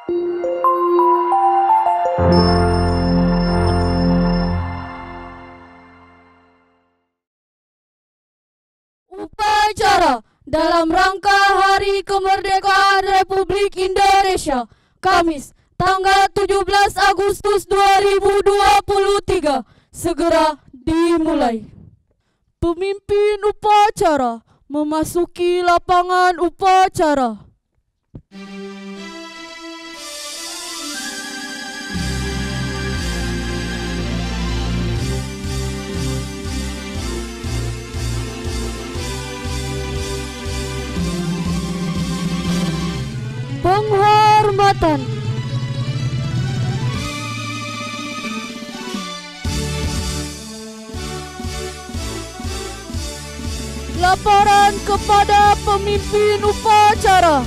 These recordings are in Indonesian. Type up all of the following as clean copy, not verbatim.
Upacara dalam rangka Hari Kemerdekaan Republik Indonesia, Kamis, tanggal 17 Agustus 2023, segera dimulai. Pemimpin upacara memasuki lapangan upacara. Penghormatan. Laporan kepada pemimpin upacara.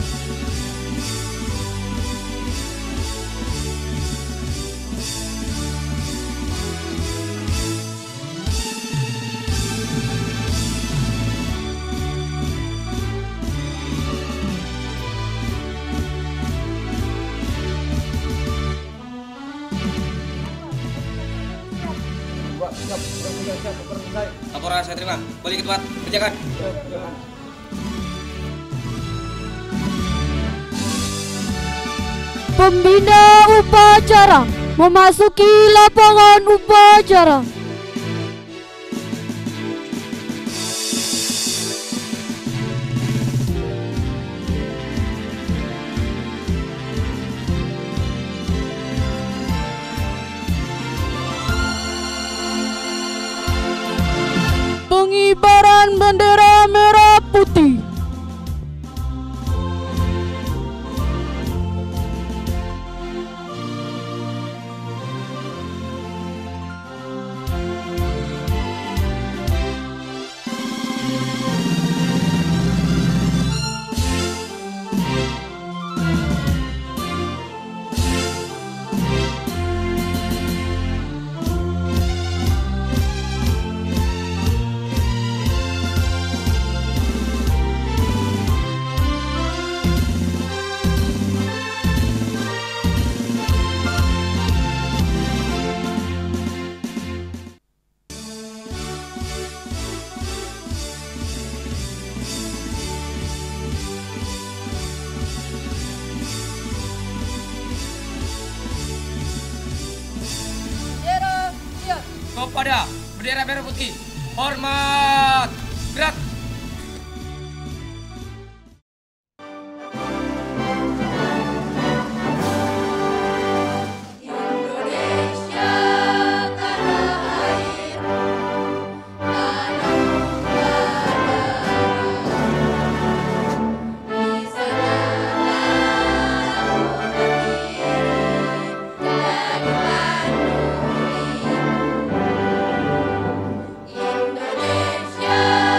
Laporan saya terima. Balik ke tempat, kerjakan. Pembina upacara memasuki lapangan upacara. Pengibaran bendera merah putih. Kepada bendera merah putih, hormat, gerak. Indonesia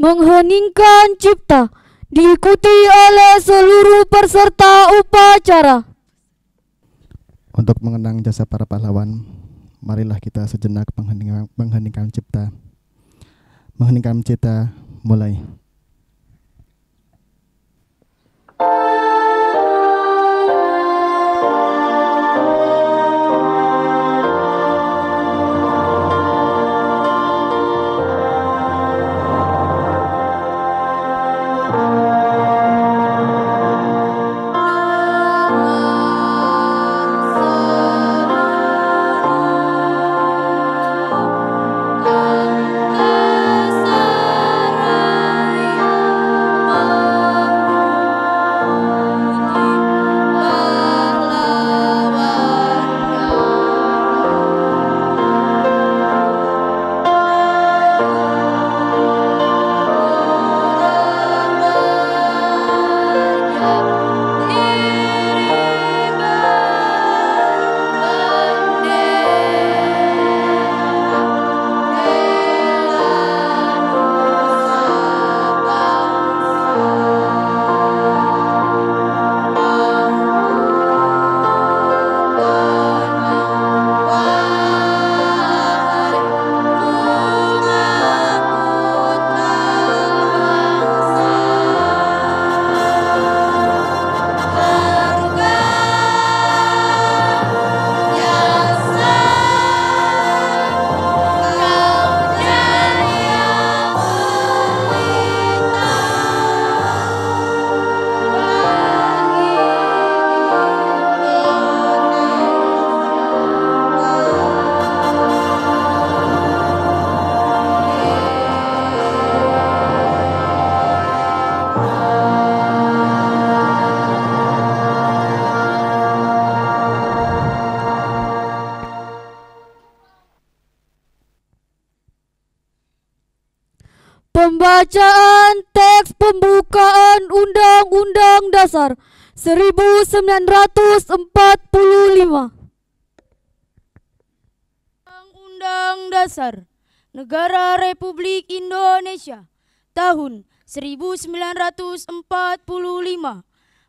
mengheningkan cipta, diikuti oleh seluruh peserta upacara. Untuk mengenang jasa para pahlawan, marilah kita sejenak mengheningkan cipta. Mengheningkan cipta, mulai. Pembacaan teks pembukaan Undang-Undang Dasar 1945. Undang-Undang Dasar Negara Republik Indonesia tahun 1945.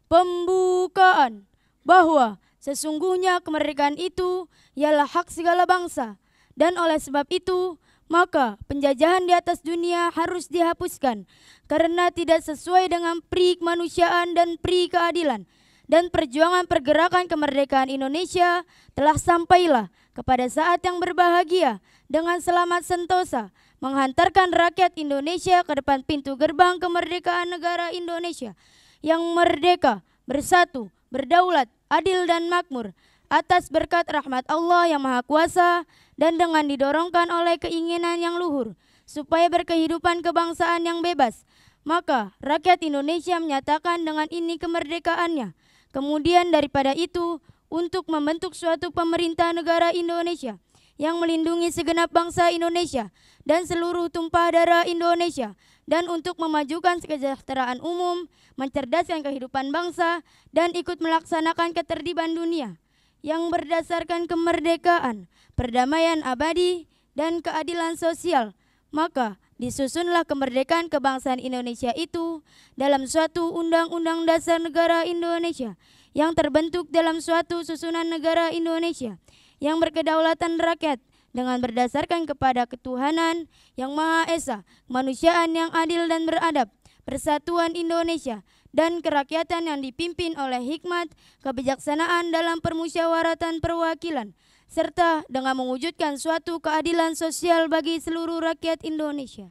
Pembukaan bahwa sesungguhnya kemerdekaan itu ialah hak segala bangsa, dan oleh sebab itu maka penjajahan di atas dunia harus dihapuskan karena tidak sesuai dengan pri kemanusiaan dan pri keadilan, dan perjuangan pergerakan kemerdekaan Indonesia telah sampailah kepada saat yang berbahagia dengan selamat sentosa menghantarkan rakyat Indonesia ke depan pintu gerbang kemerdekaan negara Indonesia yang merdeka, bersatu, berdaulat, adil dan makmur atas berkat rahmat Allah yang Maha Kuasa, dan dengan didorongkan oleh keinginan yang luhur supaya berkehidupan kebangsaan yang bebas, maka rakyat Indonesia menyatakan dengan ini kemerdekaannya. Kemudian daripada itu, untuk membentuk suatu pemerintah negara Indonesia yang melindungi segenap bangsa Indonesia dan seluruh tumpah darah Indonesia, dan untuk memajukan kesejahteraan umum, mencerdaskan kehidupan bangsa, dan ikut melaksanakan ketertiban dunia yang berdasarkan kemerdekaan, perdamaian abadi, dan keadilan sosial, maka disusunlah kemerdekaan kebangsaan Indonesia itu dalam suatu Undang-Undang Dasar Negara Indonesia yang terbentuk dalam suatu susunan negara Indonesia yang berkedaulatan rakyat dengan berdasarkan kepada ketuhanan yang Maha Esa, kemanusiaan yang adil dan beradab, persatuan Indonesia, dan kerakyatan yang dipimpin oleh hikmat, kebijaksanaan dalam permusyawaratan perwakilan, serta dengan mewujudkan suatu keadilan sosial bagi seluruh rakyat Indonesia.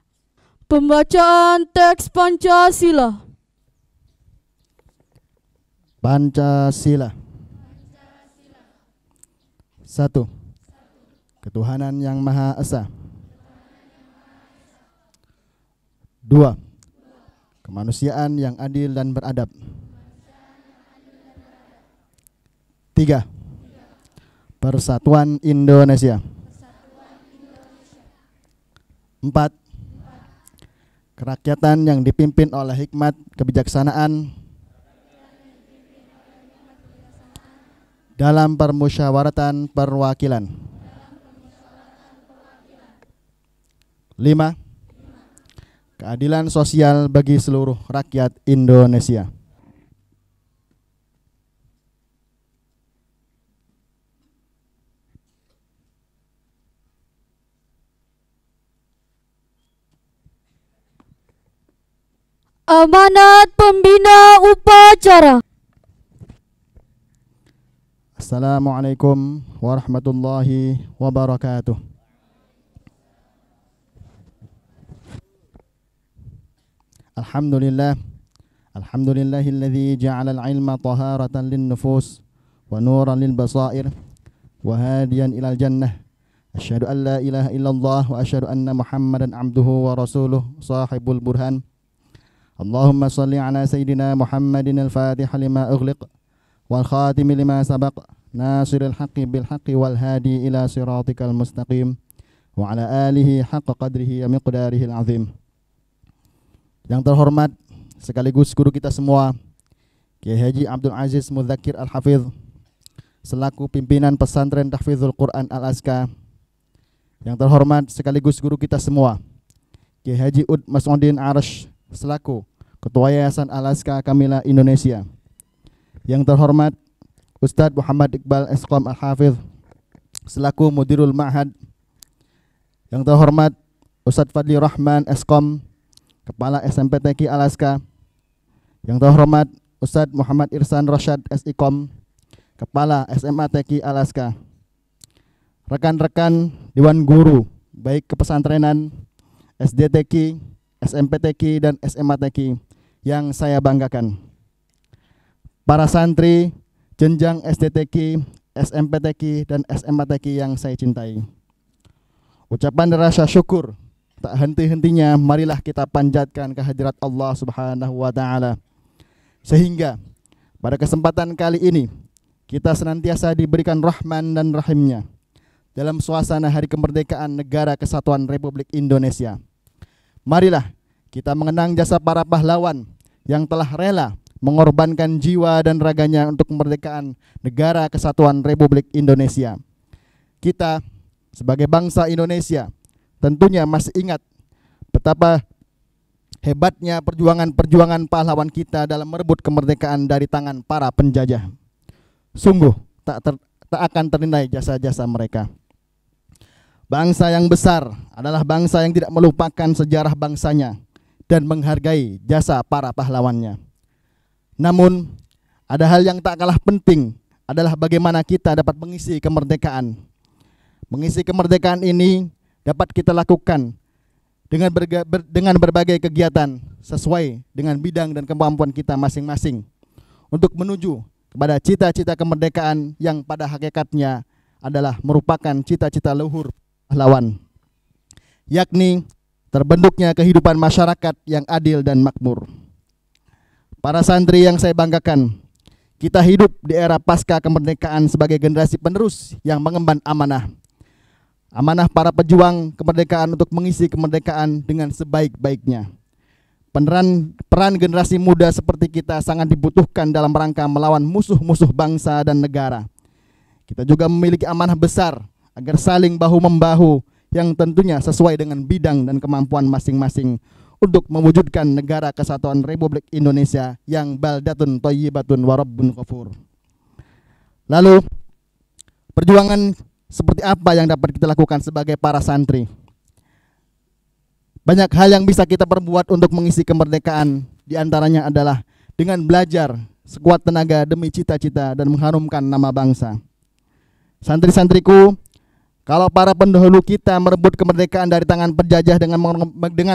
Pembacaan teks Pancasila. Pancasila. 1. Ketuhanan yang Maha Esa. 2. Kemanusiaan yang adil dan beradab. 3. Persatuan Indonesia. 4. Kerakyatan yang dipimpin oleh hikmat kebijaksanaan dalam permusyawaratan perwakilan. 5. keadilan sosial bagi seluruh rakyat Indonesia. Amanat pembina upacara. Assalamualaikum warahmatullahi wabarakatuh. Alhamdulillah. Alhamdulillahilladzi ja'ala al-ilma taharatan lin-nufus wa nuran lil-basair wa hadiyan ilal jannah. Asyhadu an la ilaha illallah wa asyhadu anna Muhammadan abduhu wa rasuluh sahibul burhan. Allahumma salli ala sayyidina Muhammadin al-fatih lima ughliq wal khatim lima sabaq nasiril haqqi bil haqqi wal hadi ila siratikal mustaqim wa ala alihi haqqa qadrihi wa miqdarihi al-azim. Yang terhormat sekaligus guru kita semua, Kiai Haji Abdul Aziz Mudzakir Al-Hafidh selaku pimpinan pesantren Tahfidzul Quran Al-Azka. Yang terhormat sekaligus guru kita semua, Kiai Haji Ud Mas'udin Arash selaku Ketua Yayasan Al-Azka Kamila Indonesia. Yang terhormat Ustadz Muhammad Iqbal Eskom Al-Hafidh selaku Mudirul Ma'had. Yang terhormat Ustadz Fadli Rahman Eskom, Kepala SMPTQ Al-Azka. Yang terhormat Ustadz Muhammad Irsan Rashad SIKOM, Kepala SMA TQ Al-Azka. Rekan-rekan Dewan Guru baik kepesantrenan, SDTQ, SMPTQ dan SMATQ yang saya banggakan. Para santri jenjang SDTQ, SMPTQ dan SMATQ yang saya cintai. Ucapan rasa syukur tak henti-hentinya marilah kita panjatkan kehadirat Allah Subhanahu wa taala. Sehingga pada kesempatan kali ini kita senantiasa diberikan rahman dan rahimnya dalam suasana Hari Kemerdekaan Negara Kesatuan Republik Indonesia. Marilah kita mengenang jasa para pahlawan yang telah rela mengorbankan jiwa dan raganya untuk kemerdekaan Negara Kesatuan Republik Indonesia. Kita sebagai bangsa Indonesia tentunya masih ingat betapa hebatnya perjuangan-perjuangan pahlawan kita dalam merebut kemerdekaan dari tangan para penjajah. Sungguh tak akan ternilai jasa-jasa mereka. Bangsa yang besar adalah bangsa yang tidak melupakan sejarah bangsanya dan menghargai jasa para pahlawannya. Namun, ada hal yang tak kalah penting adalah bagaimana kita dapat mengisi kemerdekaan. Mengisi kemerdekaan ini dapat kita lakukan dengan berbagai kegiatan sesuai dengan bidang dan kemampuan kita masing-masing untuk menuju kepada cita-cita kemerdekaan yang pada hakikatnya adalah merupakan cita-cita luhur pahlawan, yakni terbentuknya kehidupan masyarakat yang adil dan makmur. Para santri yang saya banggakan, kita hidup di era pasca kemerdekaan sebagai generasi penerus yang mengemban amanah. Amanah para pejuang kemerdekaan untuk mengisi kemerdekaan dengan sebaik-baiknya. Peran generasi muda seperti kita sangat dibutuhkan dalam rangka melawan musuh-musuh bangsa dan negara. Kita juga memiliki amanah besar agar saling bahu-membahu yang tentunya sesuai dengan bidang dan kemampuan masing-masing untuk mewujudkan Negara Kesatuan Republik Indonesia yang baldatun thayyibatun wa rabbun ghafur. Lalu, perjuangan seperti apa yang dapat kita lakukan sebagai para santri? Banyak hal yang bisa kita perbuat untuk mengisi kemerdekaan. Di antaranya adalah dengan belajar sekuat tenaga demi cita-cita dan mengharumkan nama bangsa. Santri-santriku, kalau para pendahulu kita merebut kemerdekaan dari tangan penjajah dengan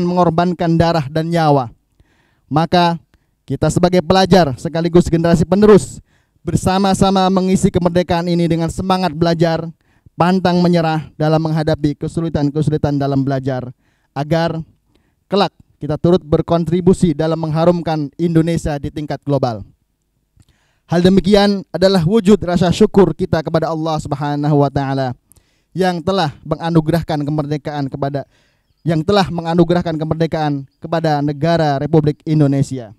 mengorbankan darah dan nyawa, maka kita sebagai pelajar sekaligus generasi penerus bersama-sama mengisi kemerdekaan ini dengan semangat belajar, pantang menyerah dalam menghadapi kesulitan-kesulitan dalam belajar, agar kelak kita turut berkontribusi dalam mengharumkan Indonesia di tingkat global. Hal demikian adalah wujud rasa syukur kita kepada Allah Subhanahu wa taala yang telah menganugerahkan kemerdekaan kepada negara Republik Indonesia.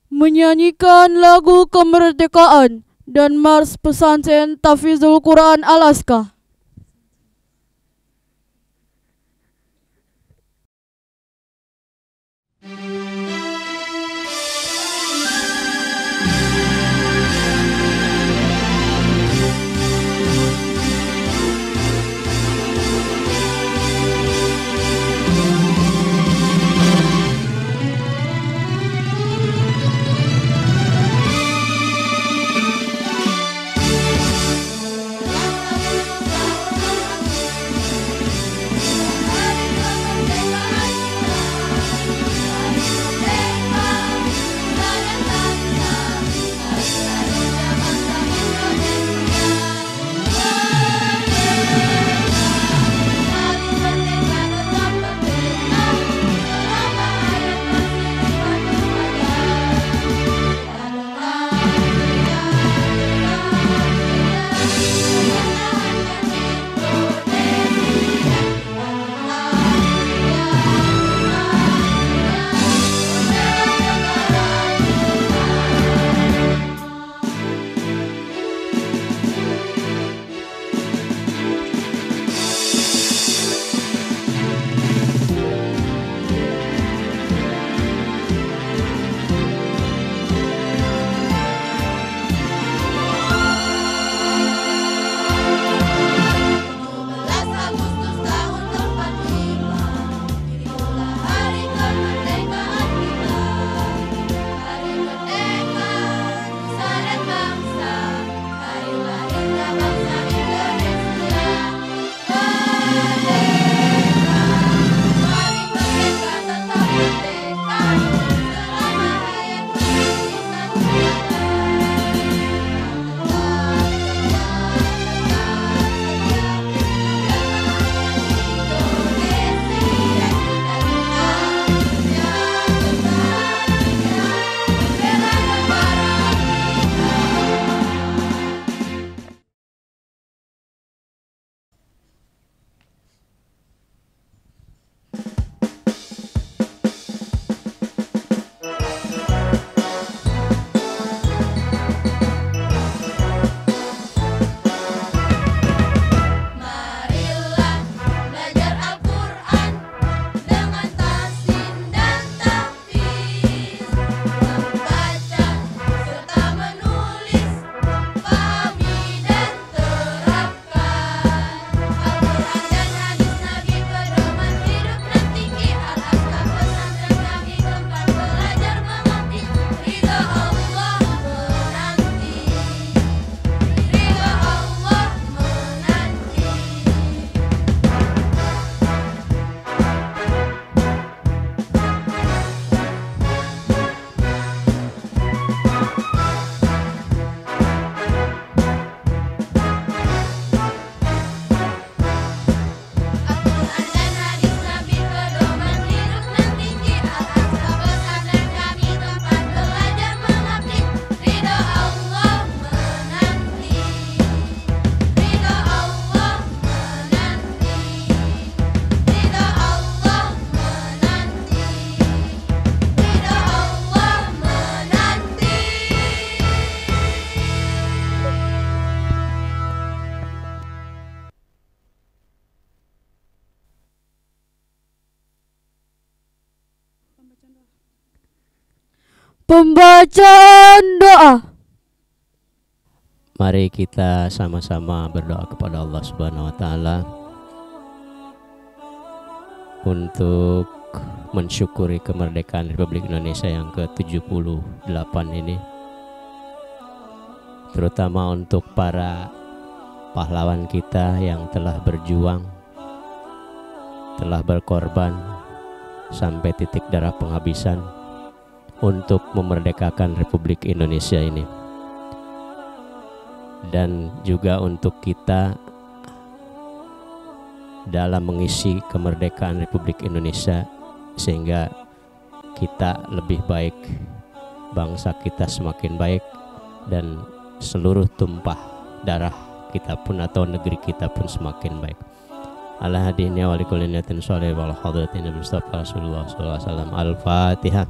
Menyanyikan lagu kemerdekaan dan Mars Pesantren Tahfidzul Quran Al-Azka. Pembacaan doa. Mari kita sama-sama berdoa kepada Allah Subhanahu wa taala untuk mensyukuri kemerdekaan Republik Indonesia yang ke-78 ini, terutama untuk para pahlawan kita yang telah berjuang, telah berkorban sampai titik darah penghabisan untuk memerdekakan Republik Indonesia ini, dan juga untuk kita dalam mengisi kemerdekaan Republik Indonesia sehingga kita lebih baik, bangsa kita semakin baik, dan seluruh tumpah darah kita pun atau negeri kita pun semakin baik. Ala hadiniya wa likulli niyatin shalih wal hadratin Mustafa Rasulullah sallallahu alaihi wasallam. Al-Fatihah.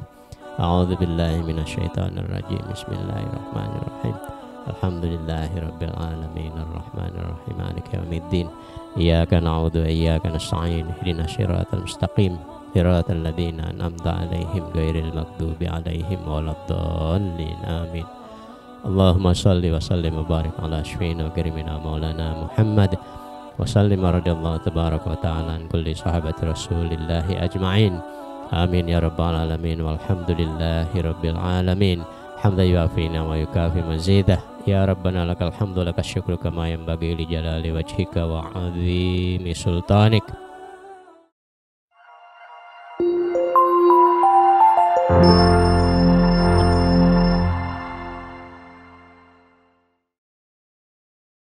A'udzu billahi minasyaitonir rajim. Bismillahirrahmanirrahim. Alhamdulillahirabbil alamin arrahmanir rahim maliki yaumiddin. Iyyaka na'budu wa iyyaka nasta'in. Ihdinas siratal mustaqim. Siratal ladzina an'amta 'alaihim ghairil maghdubi 'alaihim waladdallin. Amin. Allahumma salli wa sallim wa barik ala syafina wa karimina maulana Muhammad wa sallim radhiyallahu tabaraka wa ta'ala an kulli sahabati rasulillahi ajma'in. Amin ya rabbal alamin walhamdulillahi rabbil alamin. Hamdan yuafina wa yukafi mazidah. Ya rabbana lakal hamdu lakas syukru kama yanbaghi li jalali wajhika wa 'azimi sultanik.